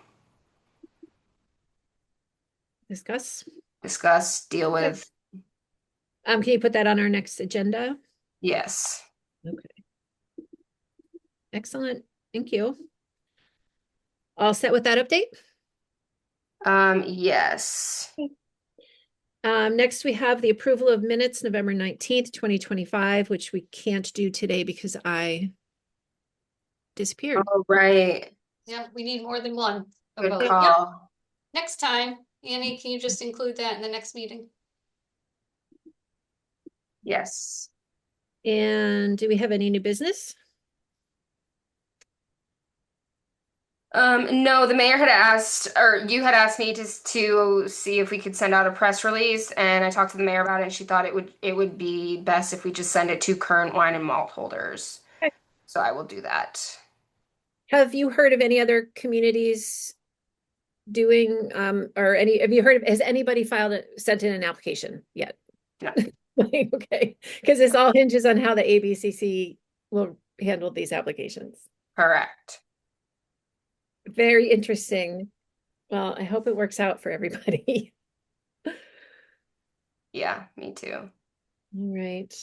discuss, deal with. Can you put that on our next agenda? Yes. Okay. Excellent. Thank you. All set with that update? Yes. Next, we have the approval of minutes, November 19th, 2025, which we can't do today because I disappeared. Oh, right. Yeah, we need more than one. of Good both. Yep. call. Next time, Annie, can you just include that in the next meeting? Yes. And do we have any new business? No, the mayor had asked, or you had asked me to see if we could send out a press release, and I talked to the mayor about it, and she thought it would be best if we just send it to current wine and malt holders. Okay. So I will do that. Have you heard of any other communities doing, or have you heard of, has anybody sent in an application yet? No. Okay, because this all hinges on how the ABCC will handle these applications. Correct. Very interesting. Well, I hope it works out for everybody. Yeah, me too. All right.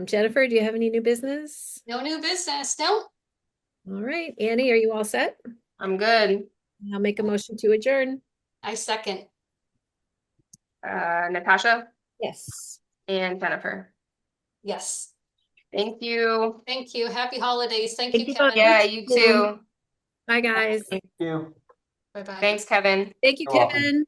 Jennifer, do you have any new business? No new business, no? All right. Annie, are you all set? I'm good. I'll make a motion to adjourn. I second. Natasha Yes. and Jennifer. Yes. Thank you. Thank you. Happy holidays. Thank Thank you, you both. Kevin. Yeah, you too. Bye, guys. Thank you. Bye-bye. Thanks, Kevin. Thank you, You're welcome. Kevin.